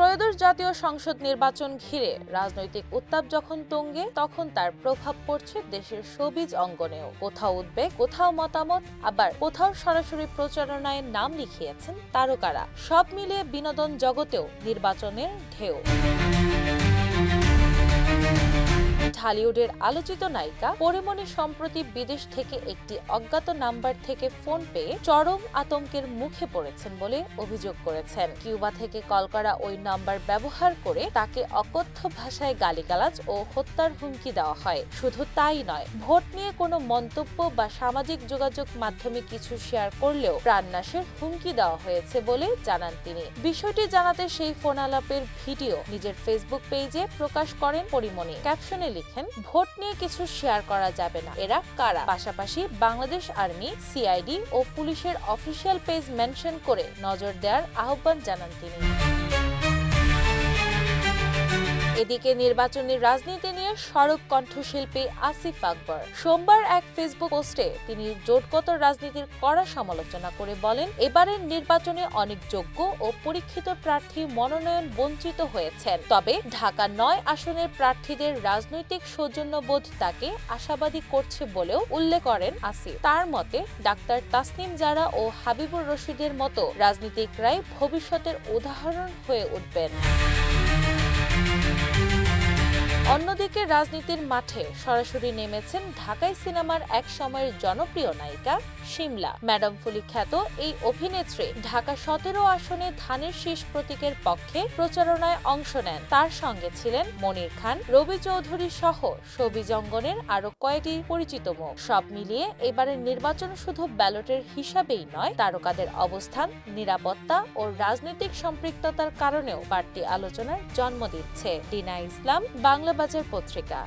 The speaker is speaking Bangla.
ত্রয়োদশ জাতীয় সংসদ নির্বাচন ঘিরে রাজনৈতিক উত্তাপ যখন তুঙ্গে, তখন তার প্রভাব পড়ছে দেশের শোবিজ অঙ্গনেও। কোথাও উদ্বেগ, কোথাও মতামত, আবার কোথাও সরাসরি প্রচারণায় নাম লিখিয়েছেন তারকারা। সব মিলিয়ে বিনোদন জগতেও নির্বাচনের ঢেউ। ঢালিউডের আলোচিত নায়িকা পরিমণি সম্প্রতি বিদেশ থেকে একটি অজ্ঞাত নাম্বার থেকে ফোন পেয়ে চরম আতঙ্কের মুখে পড়েছেন বলে অভিযোগ করেছেন। কিউবা থেকে কল করা ওই নাম্বার ব্যবহার করে তাকে অকথ্য ভাষায় গালিগালাজ ও হত্যার হুমকি দেওয়া হয়। শুধু তাই নয়, ভোট নিয়ে কোনো মন্তব্য বা সামাজিক যোগাযোগ মাধ্যমে কিছু শেয়ার করলেও প্রাণনাশের হুমকি দেওয়া হয়েছে বলে জানান তিনি। বিষয়টি জানাতে সেই ফোন আলাপের ভিডিও নিজের ফেসবুক পেজে প্রকাশ করেন পরিমণি। ক্যাপশনে লিখেন, ভোট নিয়ে কিছু শেয়ার করা যাবে না, এরা কারা। পাশাপাশি বাংলাদেশ আর্মি, সিআইডি ও পুলিশের অফিসিয়াল পেজ মেনশন করে নজর দেওয়ার আহ্বান জানান তিনি। এদিকে নির্বাচনী রাজনীতি নিয়ে সরব কণ্ঠশিল্পী আসিফ আকবর সোমবার এক ফেসবুক পোস্টে তিনি জোটগত রাজনীতির কড়া সমালোচনা করে বলেন, এবারের নির্বাচনে অনেক যোগ্য ও পরীক্ষিত প্রার্থী মনোনয়ন বঞ্চিত হয়েছেন। তবে ঢাকা ৯ আসনের প্রার্থীদের রাজনৈতিক সৌজন্যবোধ তাকে আশাবাদী করছে বলেও উল্লেখ করেন আসিফ। তার মতে, ডাক্তার তাসনিম জারা ও হাবিবুর রশিদের মতো রাজনীতিকরাই ভবিষ্যতের উদাহরণ হয়ে উঠবেন। অন্যদিকে রাজনীতির মাঠে সরাসরি নেমেছেন ঢাকাই সিনেমার এক সময়ের জনপ্রিয় নায়িকা শিমলা। ম্যাডাম ফুলি খ্যাত এই অভিনেত্রী ঢাকা ১৭ আসনে ধানের শীষ প্রতীকের পক্ষে প্রচারণায় অংশ নেন। তার সঙ্গে ছিলেন মনির খান, রবি চৌধুরী সহ শোবিজ অঙ্গনের আরো কয়েকটি পরিচিত মুখ। সব মিলিয়ে এবারের নির্বাচন শুধু ব্যালটের হিসাবেই নয়, তারকাদের অবস্থান, নিরাপত্তা ও রাজনৈতিক সম্পৃক্ততার কারণেও বাড়তি আলোচনার জন্ম দিচ্ছে। ডিনা ইসলাম, বাংলা বাজার পত্রিকা।